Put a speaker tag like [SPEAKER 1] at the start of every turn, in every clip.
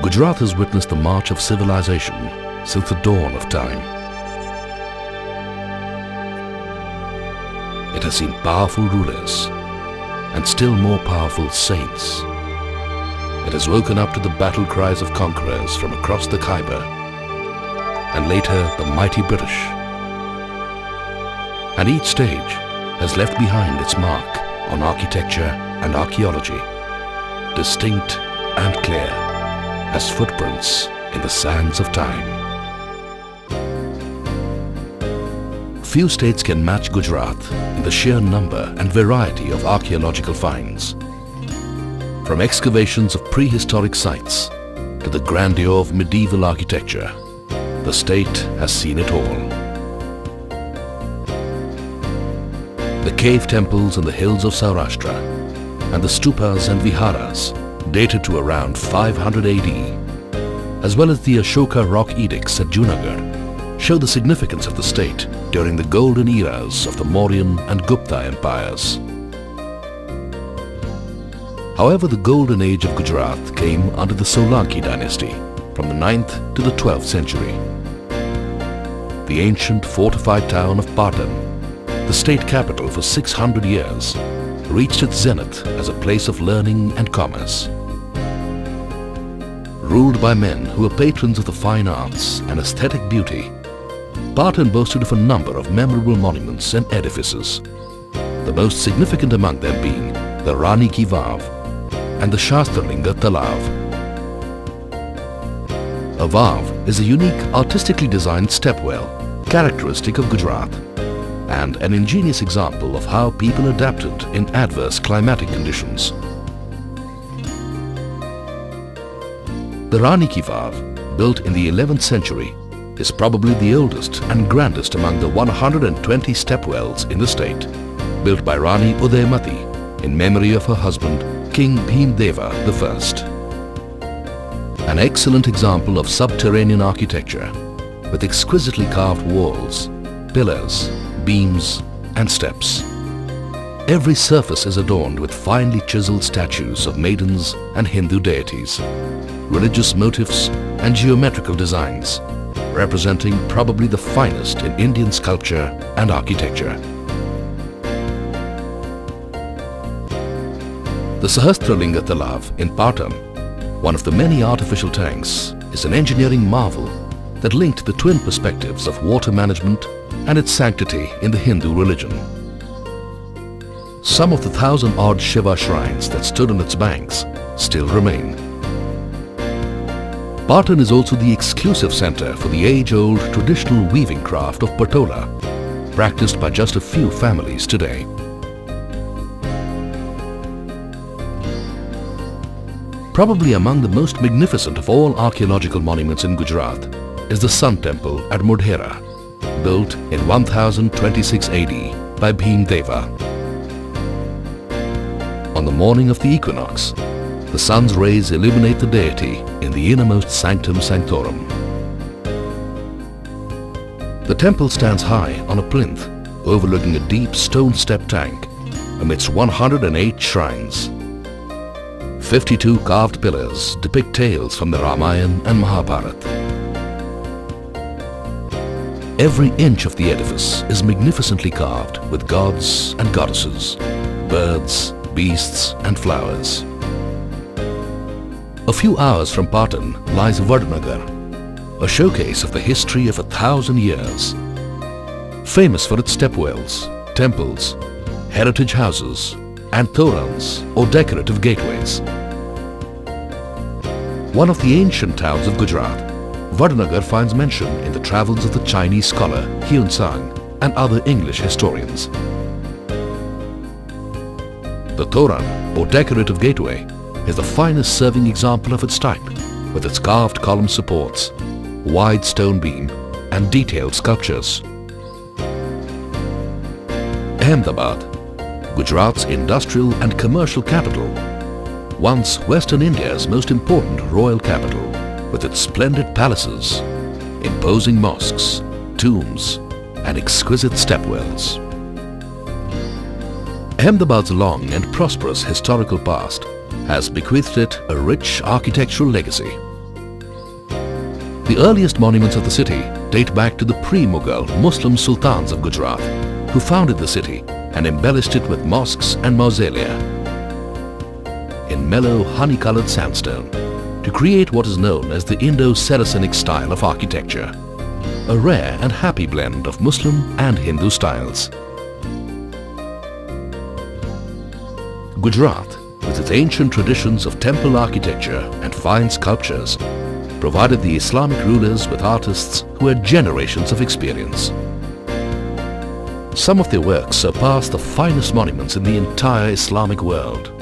[SPEAKER 1] Gujarat has witnessed the march of civilization since the dawn of time. It has seen powerful rulers and still more powerful saints. It has woken up to the battle cries of conquerors from across the Khyber and later the mighty British. And each stage has left behind its mark on architecture and archaeology, distinct and clear as footprints in the sands of time. Few states can match Gujarat in the sheer number and variety of archaeological finds. From excavations of prehistoric sites to the grandeur of medieval architecture, the state has seen it all. The cave temples in the hills of Saurashtra and the stupas and viharas dated to around 500 AD, as well as the Ashoka rock edicts at Junagadh, show the significance of the state during the golden eras of the Mauryan and Gupta empires. However, the golden age of Gujarat came under the Solanki dynasty from the 9th to the 12th century. The ancient fortified town of Patan, the state capital for 600 years, reached its zenith as a place of learning and commerce. Ruled by men who were patrons of the fine arts and aesthetic beauty, Patan boasted of a number of memorable monuments and edifices, the most significant among them being the Rani Ki Vav and the Shastralinga Talav. A vav is a unique artistically designed stepwell characteristic of Gujarat and an ingenious example of how people adapted in adverse climatic conditions. The Rani Ki Vav, built in the 11th century, is probably the oldest and grandest among the 120 stepwells in the state, built by Rani Udaymati in memory of her husband King Bhimdeva I. An excellent example of subterranean architecture with exquisitely carved walls, pillars, beams and steps. Every surface is adorned with finely chiseled statues of maidens and Hindu deities, religious motifs and geometrical designs, representing probably the finest in Indian sculpture and architecture. The Sahasralinga Talav in Patan, one of the many artificial tanks, is an engineering marvel that linked the twin perspectives of water management and its sanctity in the Hindu religion. Some of the 1,000-odd Shiva shrines that stood on its banks still remain. Patan is also the exclusive center for the age-old traditional weaving craft of patola, practiced by just a few families today. Probably among the most magnificent of all archaeological monuments in Gujarat is the Sun Temple at Modhera, built in 1026 AD by Bhimdeva. On the morning of the equinox, the sun's rays illuminate the deity in the innermost sanctum sanctorum. The temple stands high on a plinth overlooking a deep stone-step tank amidst 108 shrines. 52 carved pillars depict tales from the Ramayana and Mahabharata. Every inch of the edifice is magnificently carved with gods and goddesses, birds, beasts and flowers. A few hours from Patan lies Vardnagar, a showcase of the history of 1,000 years. Famous for its stepwells, temples, heritage houses and torans or decorative gateways. One of the ancient towns of Gujarat, Vardnagar finds mention in the travels of the Chinese scholar Hyun Sang and other English historians. The toran or decorative gateway is the finest serving example of its type, with its carved column supports, wide stone beam and detailed sculptures. Ahmedabad, Gujarat's industrial and commercial capital, once Western India's most important royal capital, with its splendid palaces, imposing mosques, tombs and exquisite stepwells. Ahmedabad's long and prosperous historical past has bequeathed it a rich architectural legacy. The earliest monuments of the city date back to the pre-Mughal Muslim sultans of Gujarat, who founded the city and embellished it with mosques and mausolea in mellow honey-colored sandstone to create what is known as the Indo-Saracenic style of architecture, a rare and happy blend of Muslim and Hindu styles. Gujarat, with its ancient traditions of temple architecture and fine sculptures, provided the Islamic rulers with artists who had generations of experience. Some of their works surpass the finest monuments in the entire Islamic world.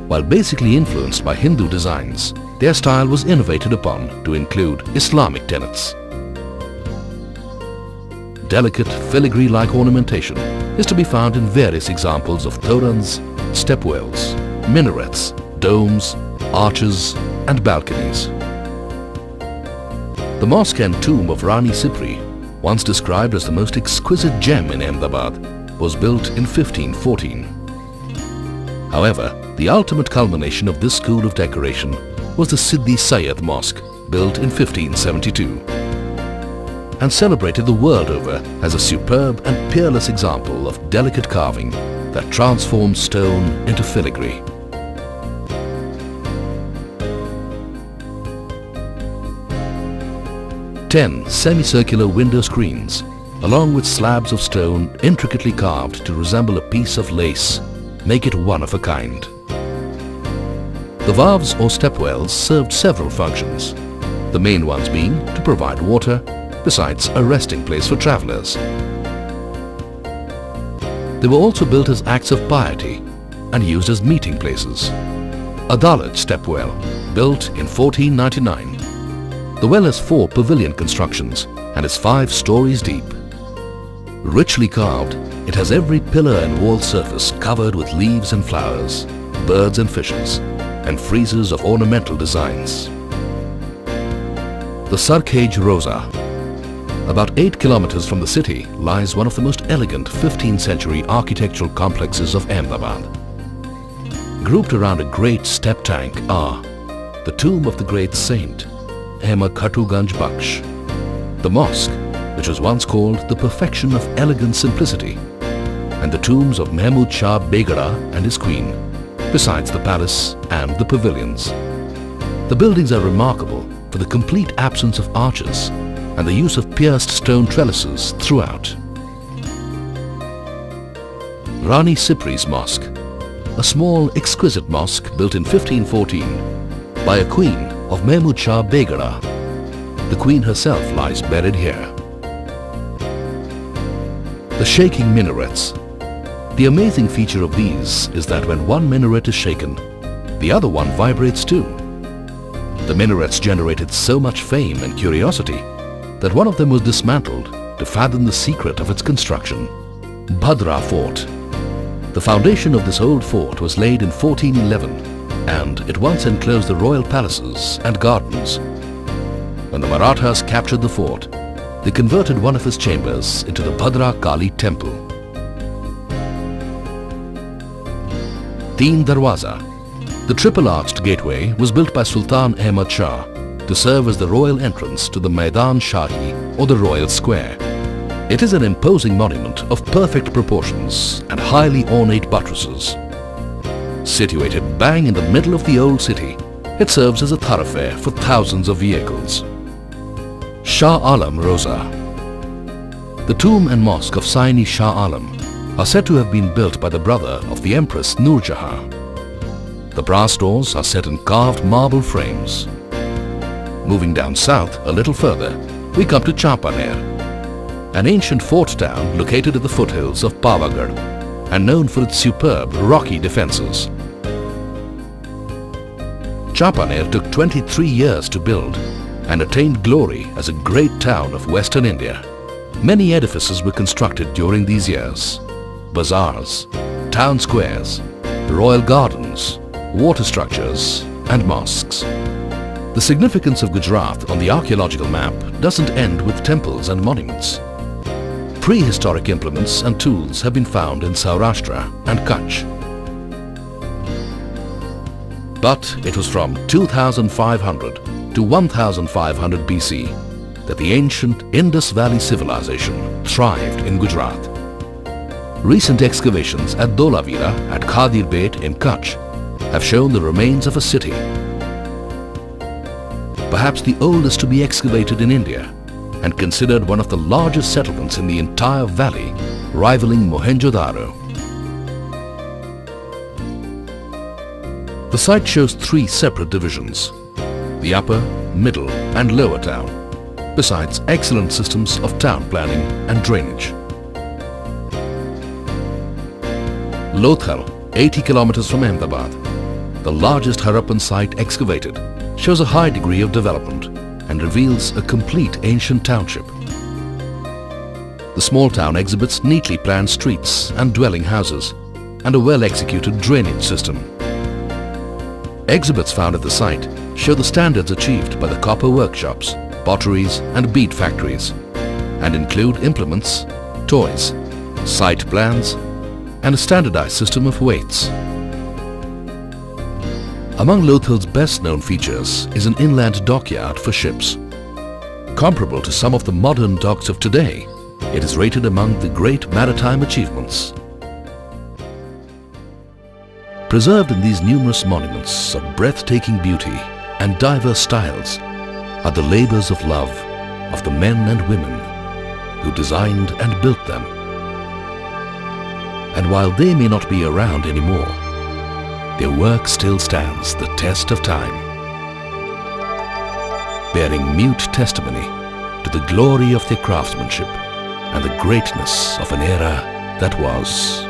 [SPEAKER 1] While basically influenced by Hindu designs, their style was innovated upon to include Islamic tenets. Delicate filigree-like ornamentation is to be found in various examples of torans, stepwells, minarets, domes, arches and balconies. The mosque and tomb of Rani Sipri, once described as the most exquisite gem in Ahmedabad, was built in 1514. However, the ultimate culmination of this school of decoration was the Siddhi Sayyid Mosque, built in 1572, and celebrated the world over as a superb and peerless example of delicate carving that transformed stone into filigree. Ten semicircular window screens, along with slabs of stone intricately carved to resemble a piece of lace, make it one of a kind. The valves or stepwells served several functions, the main ones being to provide water, besides a resting place for travelers. They were also built as acts of piety and used as meeting places. A Dalit stepwell, built in 1499. The well has 4 pavilion constructions and is 5 stories deep. Richly carved, it has every pillar and wall surface covered with leaves and flowers, birds and fishes, and friezes of ornamental designs. The Sarkhej Roza. About 8 kilometers from the city lies one of the most elegant 15th century architectural complexes of Ahmedabad. Grouped around a great step tank are the tomb of the great saint, Ahmad Khatuganj Baksh, the mosque, which was once called the perfection of elegant simplicity, and the tombs of Mahmud Shah Begada and his queen, besides the palace and the pavilions. The buildings are remarkable for the complete absence of arches and the use of pierced stone trellises throughout. Rani Sipri's Mosque, a small exquisite mosque built in 1514 by a queen of Mahmud Shah Begada. The queen herself lies buried here. The shaking minarets. The amazing feature of these is that when one minaret is shaken, the other one vibrates too. The minarets generated so much fame and curiosity that one of them was dismantled to fathom the secret of its construction. Bhadra Fort. The foundation of this old fort was laid in 1411 and it once enclosed the royal palaces and gardens. When the Marathas captured the fort, they converted one of its chambers into the Bhadra Kali temple. Teen Darwaza. The triple-arched gateway was built by Sultan Ahmad Shah to serve as the royal entrance to the Maidan Shahi or the Royal Square. It is an imposing monument of perfect proportions and highly ornate buttresses. Situated bang in the middle of the old city, it serves as a thoroughfare for thousands of vehicles. Shah Alam Roza. The tomb and mosque of Saini Shah Alam are said to have been built by the brother of the Empress Noor Jahan. The brass doors are set in carved marble frames. Moving down south a little further, we come to Champaner, an ancient fort town located at the foothills of Pavagadh and known for its superb rocky defences. Champaner took 23 years to build and attained glory as a great town of Western India. Many edifices were constructed during these years: bazaars, town squares, royal gardens, water structures and mosques. The significance of Gujarat on the archaeological map doesn't end with temples and monuments. Prehistoric implements and tools have been found in Saurashtra and Kutch. But it was from 2500 to to 1500 BC that the ancient Indus Valley civilization thrived in Gujarat. Recent excavations at Dholavira at Khadir Bait in Kutch have shown the remains of a city, perhaps the oldest to be excavated in India and considered one of the largest settlements in the entire valley, rivaling Mohenjo-daro. The site shows 3 separate divisions: the upper, middle and lower town, besides excellent systems of town planning and drainage. Lothal, 80 kilometers from Ahmedabad, the largest Harappan site excavated, shows a high degree of development and reveals a complete ancient township. The small town exhibits neatly planned streets and dwelling houses and a well-executed drainage system. Exhibits found at the site show the standards achieved by the copper workshops, potteries and bead factories and include implements, toys, site plans and a standardized system of weights. Among Lothal's best-known features is an inland dockyard for ships. Comparable to some of the modern docks of today, it is rated among the great maritime achievements. Preserved in these numerous monuments of breathtaking beauty and diverse styles are the labors of love of the men and women who designed and built them. And while they may not be around anymore, their work still stands the test of time, bearing mute testimony to the glory of their craftsmanship and the greatness of an era that was.